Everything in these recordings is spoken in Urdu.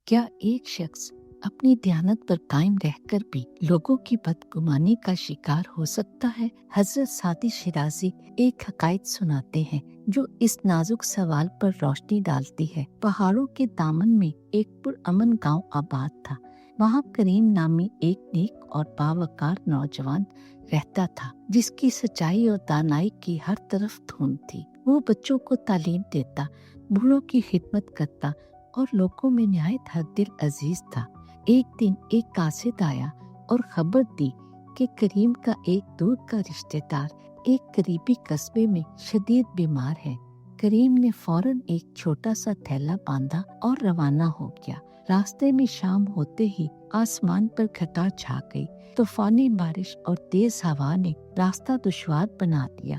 کیا ایک شخص اپنی دیانت پر قائم رہ کر بھی لوگوں کی بدگمانی کا شکار ہو سکتا ہے؟ حضرت سعدی شیرازی ایک حکایت سناتے ہیں جو اس نازک سوال پر روشنی ڈالتی ہے۔ پہاڑوں کے دامن میں ایک پرامن گاؤں آباد تھا۔ وہاں کریم نامی ایک نیک اور باوقار نوجوان رہتا تھا جس کی سچائی اور دانائی کی ہر طرف دھوم تھی۔ وہ بچوں کو تعلیم دیتا، بوڑھوں کی خدمت کرتا اور لوگوں میں نہایت حق دل عزیز تھا۔ ایک دن ایک قاصد آیا اور خبر دی کہ کریم کا ایک دور کا رشتہ دار ایک قریبی قصبے میں شدید بیمار ہے۔ کریم نے فوراً ایک چھوٹا سا تھیلا باندھا اور روانہ ہو گیا۔ راستے میں شام ہوتے ہی آسمان پر گھٹا چھا گئی۔ طوفانی بارش اور تیز ہوا نے راستہ دشوار بنا دیا۔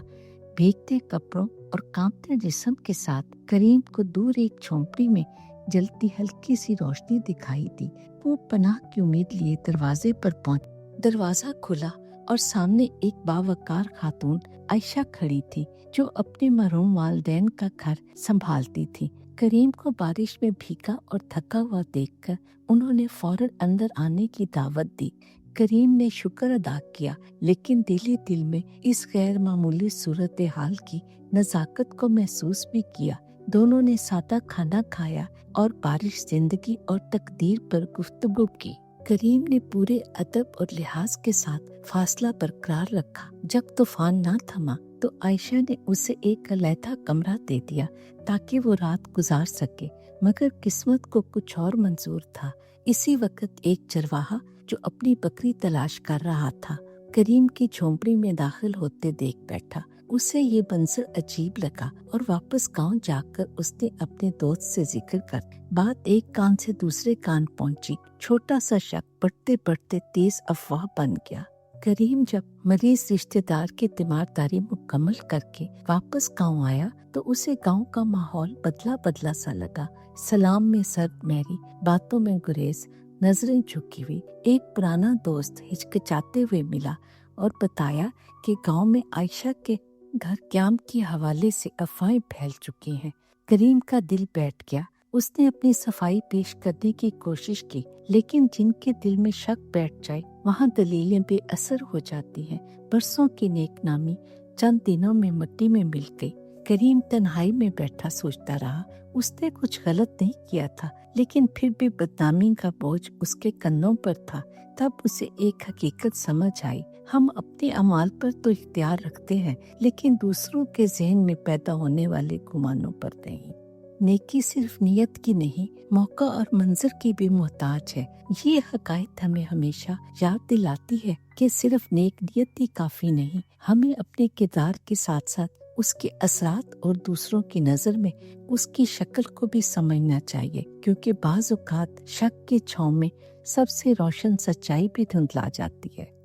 بھیگتے کپڑوں اور کانپتے جسم کے ساتھ کریم کو دور ایک جھونپڑی میں جلتی ہلکی سی روشنی دکھائی دی۔ وہ پناہ کی امید لیے دروازے پر پہنچ۔ دروازہ کھلا اور سامنے ایک باوقار خاتون عائشہ کھڑی تھی جو اپنے مرحوم والدین کا گھر سنبھالتی تھی۔ کریم کو بارش میں بھیگا اور تھکا ہوا دیکھ کر انہوں نے فوراً اندر آنے کی دعوت دی۔ کریم نے شکر ادا کیا، لیکن دل ہی دل میں اس غیر معمولی صورتحال کی نزاکت کو محسوس بھی کیا۔ دونوں نے سادہ کھانا کھایا اور بارش، زندگی اور تقدیر پر گفتگو کی۔ کریم نے پورے ادب اور لحاظ کے ساتھ فاصلہ برقرار رکھا۔ جب طوفان نہ تھما تو عائشہ نے اسے ایک علیحدہ کمرہ دے دیا تاکہ وہ رات گزار سکے، مگر قسمت کو کچھ اور منظور تھا۔ اسی وقت ایک چرواہا جو اپنی بکری تلاش کر رہا تھا کریم کی جھونپڑی میں داخل ہوتے دیکھ بیٹھا۔ اسے یہ منظر عجیب لگا اور واپس گاؤں جا کر اس نے اپنے دوست سے ذکر کر بات ایک کان سے دوسرے کان پہنچی۔ چھوٹا سا شک بڑھتے بڑھتے تیز افواہ بن گیا۔ کریم جب مریض رشتہ دار کی تیمارداری مکمل کر کے واپس گاؤں آیا تو اسے گاؤں کا ماحول بدلا سا لگا۔ سلام میں سرد مہری، باتوں میں گریز، نظریں جھکی ہوئی۔ ایک پرانا دوست ہچکچاتے ہوئے ملا اور بتایا کہ گاؤں میں عائشہ کے گھر قیام کے حوالے سے افواہیں پھیل چکی ہیں۔ کریم کا دل بیٹھ گیا۔ اس نے اپنی صفائی پیش کرنے کی کوشش کی، لیکن جن کے دل میں شک بیٹھ جائے وہاں دلیلیں بے اثر ہو جاتی ہیں۔ برسوں کی نیک نامی چند دنوں میں مٹی میں مل گئی۔ کریم تنہائی میں بیٹھا سوچتا رہا۔ اس نے کچھ غلط نہیں کیا تھا، لیکن پھر بھی بدنامی کا بوجھ اس کے کندھوں پر تھا۔ تب اسے ایک حقیقت سمجھ آئی، ہم اپنے اعمال پر تو اختیار رکھتے ہیں، لیکن دوسروں کے ذہن میں پیدا ہونے والے گمانوں پر نہیں۔ نیکی صرف نیت کی نہیں، موقع اور منظر کی بھی محتاج ہے۔ یہ حقائق ہمیں ہمیشہ یاد دلاتی ہے کہ صرف نیک نیت ہی کافی نہیں، ہمیں اپنے کردار کے ساتھ ساتھ اس کے اثرات اور دوسروں کی نظر میں اس کی شکل کو بھی سمجھنا چاہیے، کیونکہ بعض اوقات شک کی چھاؤں میں سب سے روشن سچائی بھی دھندلا جاتی ہے۔